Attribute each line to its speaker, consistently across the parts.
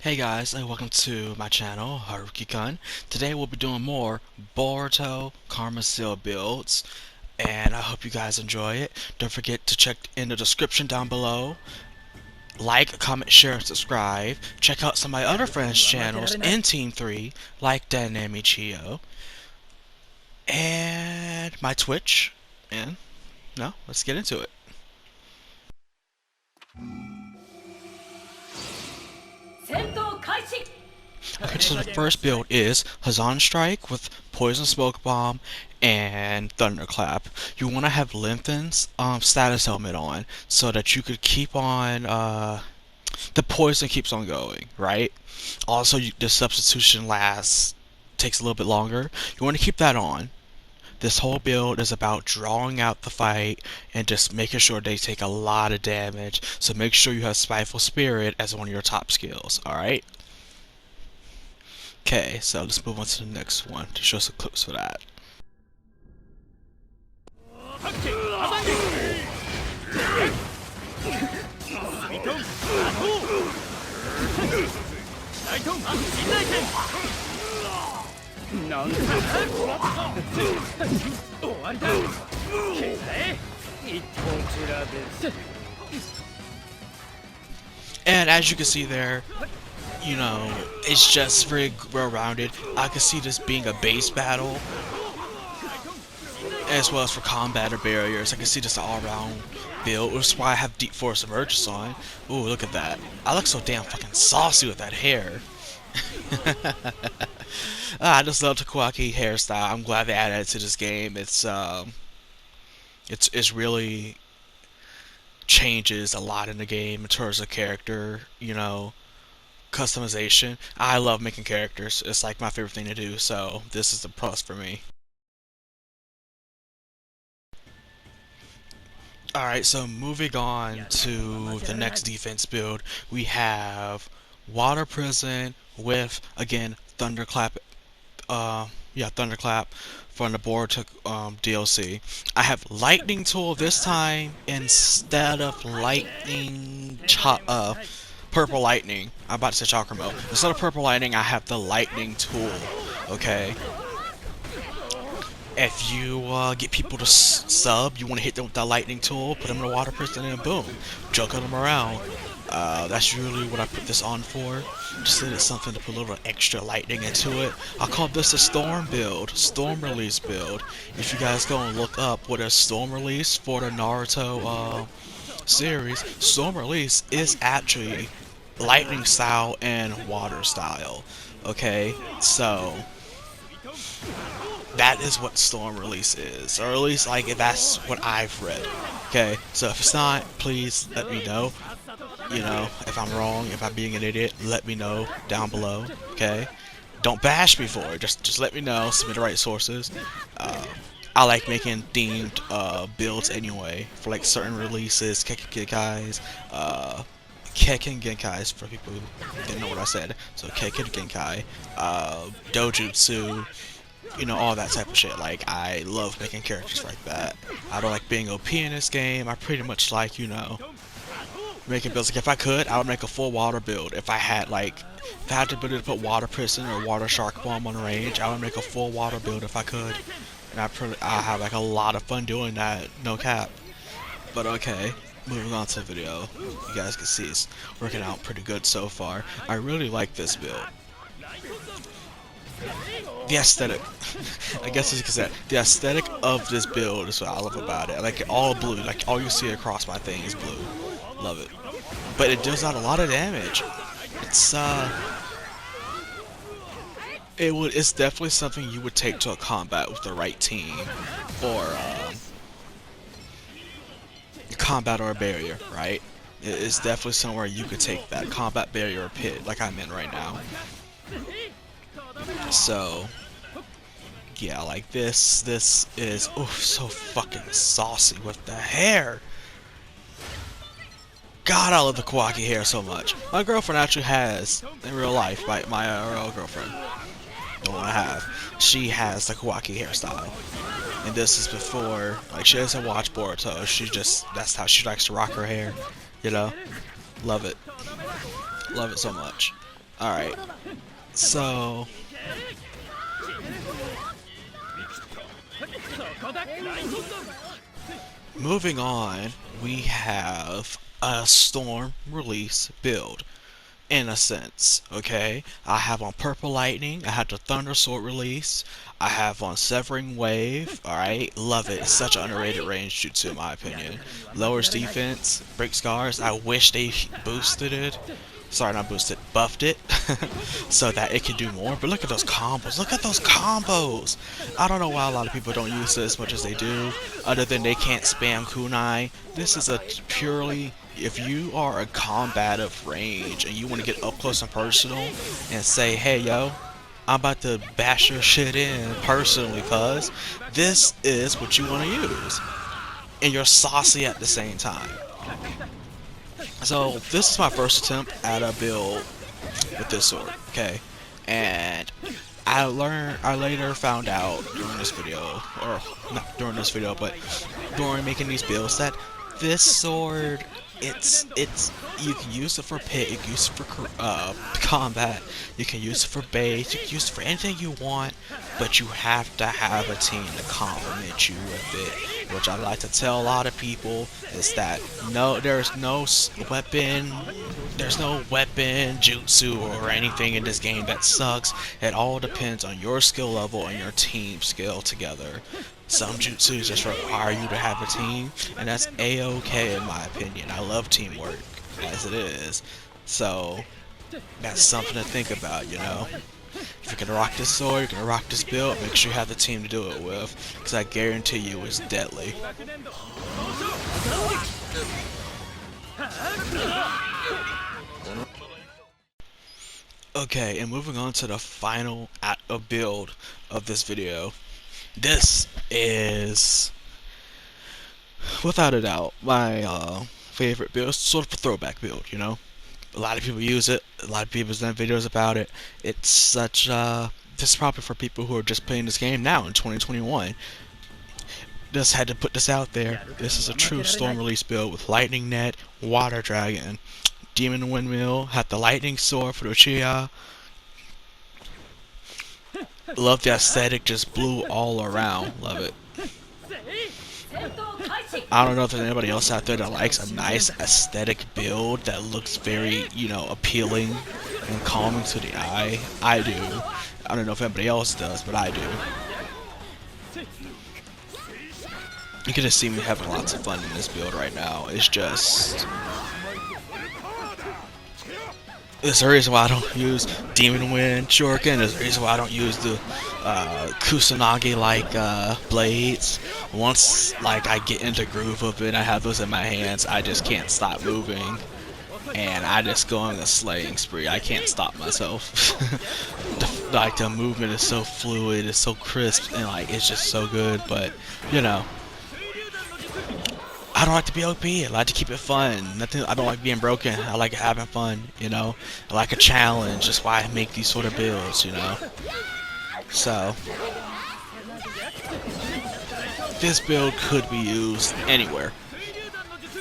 Speaker 1: Hey guys, and welcome to my channel, Haruki-kun. Today we'll be doing more Boruto Karma Seal builds, and I hope you guys enjoy it. Don't forget to check in the description down below. Like, comment, share, and subscribe. Check out some of my other friends' channels in Team 3, like Dynamic Chio, and my Twitch. And, no, let's get into it. Okay, so the first build is Hazan Strike with Poison Smoke Bomb and Thunderclap. You want to have Lengthen's status helmet on so that you could keep on, the poison keeps on going, right? Also, the substitution takes a little bit longer. You want to keep that on. This whole build is about drawing out the fight and just making sure they take a lot of damage. So make sure you have Spiteful Spirit as one of your top skills, alright? Okay, so let's move on to the next one to show some clips for that. And as you can see there, you know, it's just very well-rounded. I can see this being a base battle, as well as for combat or barriers. I can see this all-around build, which is why I have Deep Force Emergence on. Ooh, look at that. I look so damn fucking saucy with that hair. I just love the Kawaki hairstyle. I'm glad they added it to this game. It's really changes a lot in the game in terms of character, you know, customization. I love making characters. It's like my favorite thing to do, so this is a plus for me. Alright, so moving on to the next defense build, we have Water Prison with, again, Thunderclap. Thunderclap from the Boruto DLC. I have Lightning Tool this time instead of Purple Lightning. I'm about to say Chakra Mode. Instead of Purple Lightning, I have the Lightning Tool. Okay. If you get people to sub, you want to hit them with that Lightning Tool, put them in the Water Prison, and boom, juggle them around. That's usually what I put this on for. Just that it's something to put a little extra lightning into it. I call this a storm build, storm release build. If you guys go and look up what is storm release for the Naruto series, storm release is actually lightning style and water style. Okay, so that is what storm release is, or at least like that's what I've read. Okay, so if it's not, please let me know. You know, if I'm wrong, if I'm being an idiot, let me know down below. Okay, don't bash me for it. Just let me know. Submit the right sources. I like making themed builds anyway for like certain releases, Kekken Genkais for people who didn't know what I said. So Kekken Genkai, Dojutsu, you know, all that type of shit. Like, I love making characters like that. I don't like being OP in this game. I pretty much like, you know, making builds. Like, if I could, I would make a full water build. If I had the ability to put Water Prison or Water Shark Bomb on range, I would make a full water build if I could. And I have like a lot of fun doing that, no cap. But okay, moving on to the video. You guys can see it's working out pretty good so far. I really like this build. The aesthetic, I guess as you can say, the aesthetic of this build is what I love about it. I like it all blue, like all you see across my thing is blue. Love it. But it does out a lot of damage. It's definitely something you would take to a combat with the right team, or combat or a barrier, right? It's definitely somewhere you could take that combat barrier or pit, like I'm in right now. So, yeah, like this is, oof, so fucking saucy with the hair. God, I love the Kawaki hair so much. My girlfriend actually has, in real life, my real girlfriend, the one I have, she has the Kawaki hairstyle. And this is before, like, she doesn't watch Boruto, that's how she likes to rock her hair, you know? Love it. Love it so much. Alright, so moving on, we have a storm release build. In a sense, okay? I have on Purple Lightning, I have the Thunder Sword release, I have on Severing Wave, alright? Love it. It's such an underrated range jutsu in my opinion. Lowers defense, breaks scars. I wish they boosted it. Sorry, not boosted, buffed it so that it can do more. But look at those combos. Look at those combos. I don't know why a lot of people don't use it as much as they do, other than they can't spam kunai. This is a purely, if you are a combative range and you want to get up close and personal and say, hey yo, I'm about to bash your shit in personally, cuz this is what you want to use. And you're saucy at the same time. So this is my first attempt at a build with this sword, okay? And I later found out during this video, or not during this video, but during making these builds, that this sword, it's you can use it for pit, you can use it for combat, you can use it for base, you can use it for anything you want, but you have to have a team to complement you with it. Which I like to tell a lot of people is that there's no weapon jutsu or anything in this game that sucks. It all depends on your skill level and your team skill together. Some jutsus just require you to have a team, and that's a-okay in my opinion. I love teamwork as it is, so that's something to think about, you know. If you're gonna rock this sword, you're gonna rock this build, make sure you have the team to do it with, because I guarantee you it's deadly. Okay, and moving on to the final build of this video. This is, without a doubt, my favorite build. It's sort of a throwback build, you know. A lot of people use it. A lot of people have done videos about it. It's such this is probably for people who are just playing this game now in 2021. Just had to put this out there. This is a true storm release build with lightning net, water dragon, demon windmill, had the lightning sword for the Uchiha. Love the aesthetic, just blue all around. Love it. I don't know if there's anybody else out there that likes a nice aesthetic build that looks very, you know, appealing and calming to the eye. I do. I don't know if anybody else does, but I do. You can just see me having lots of fun in this build right now. It's just... There's a reason why I don't use Demon Wind Shuriken. There's a reason why I don't use the Kusanagi-like blades. Once I get into groove of it, I have those in my hands, I just can't stop moving. And I just go on a slaying spree. I can't stop myself. the movement is so fluid, it's so crisp, and it's just so good. But, you know, I don't like to be OP. I like to keep it fun. I don't like being broken. I like having fun, you know. I like a challenge. That's why I make these sort of builds, you know. So, this build could be used anywhere.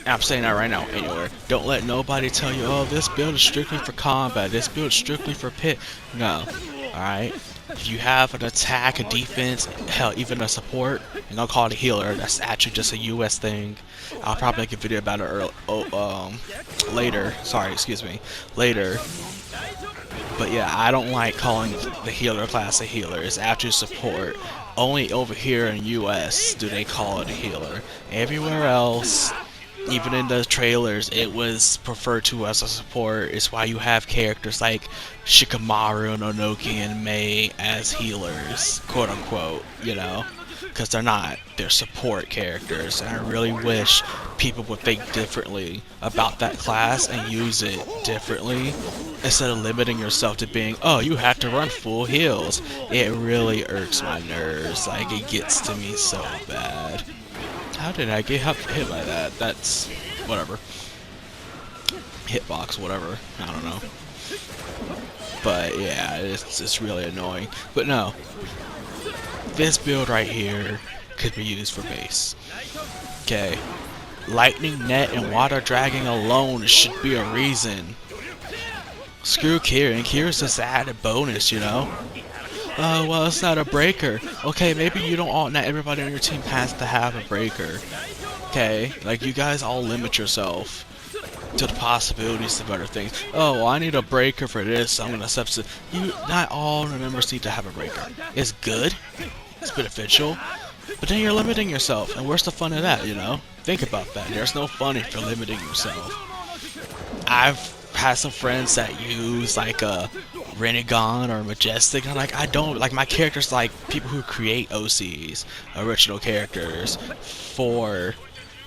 Speaker 1: I'm saying that right now, anywhere. Don't let nobody tell you, oh, this build is strictly for combat. This build is strictly for pit. No. Alright? If you have an attack, a defense, hell, even a support, and I'll call it a healer, that's actually just a US thing. I'll probably make a video about it later. Sorry, excuse me. Later. But yeah, I don't like calling the healer class a healer. It's actually support. Only over here in US do they call it a healer. Everywhere else, even in the trailers, it was referred to as a support. It's why you have characters like Shikamaru, Onoki, and Mei as healers, quote unquote, you know, because they're not. They're support characters, and I really wish people would think differently about that class and use it differently instead of limiting yourself to being, oh, you have to run full heals. It really irks my nerves. It gets to me so bad. How did I get hit by that? That's whatever. Hitbox, whatever. I don't know. But yeah, it's really annoying. But no, this build right here could be used for base. Okay, lightning net and water dragon alone should be a reason. Screw Kieran. Kieran's just an added bonus, you know? Oh, well, it's not a breaker. Okay, maybe you don't all, not everybody on your team has to have a breaker. Okay, like you guys all limit yourself to the possibilities of other things. Oh, well, I need a breaker for this, so I'm gonna substitute. You, not all the members need to have a breaker. It's good, it's beneficial, but then you're limiting yourself, and where's the fun of that, you know? Think about that. There's no fun if you're limiting yourself. I've had some friends that use like a Renegon or Majestic, and I'm like, I don't like my characters like people who create OCs, original characters, for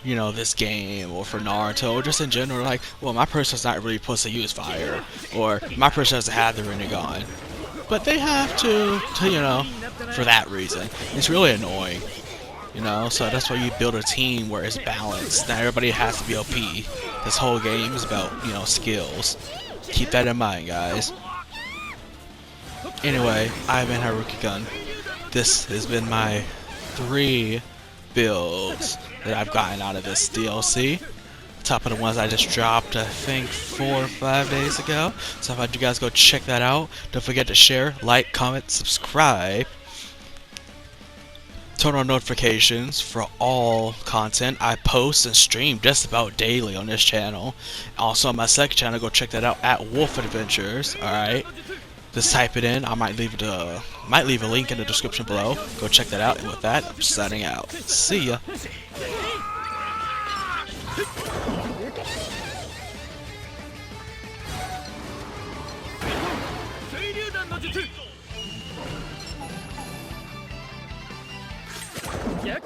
Speaker 1: you know this game or for Naruto or just in general. Like, well, my person's not really supposed to use fire, or my person doesn't have the Renegon, but they have to you know, for that reason. It's really annoying, you know. So that's why you build a team where it's balanced. Not everybody has to be OP. This whole game is about, you know, skills. Keep that in mind, guys. Anyway, I've been Haruki-kun. This has been my 3 builds that I've gotten out of this DLC. Top of the ones I just dropped, I think 4 or 5 days ago. So if you guys go check that out, don't forget to share, like, comment, subscribe. Turn on notifications for all content I post and stream just about daily on this channel. Also on my second channel, go check that out at Wolf Adventures. Alright, just type it in. I might leave a link in the description below. Go check that out. And with that, I'm signing out. See ya.
Speaker 2: Yeah.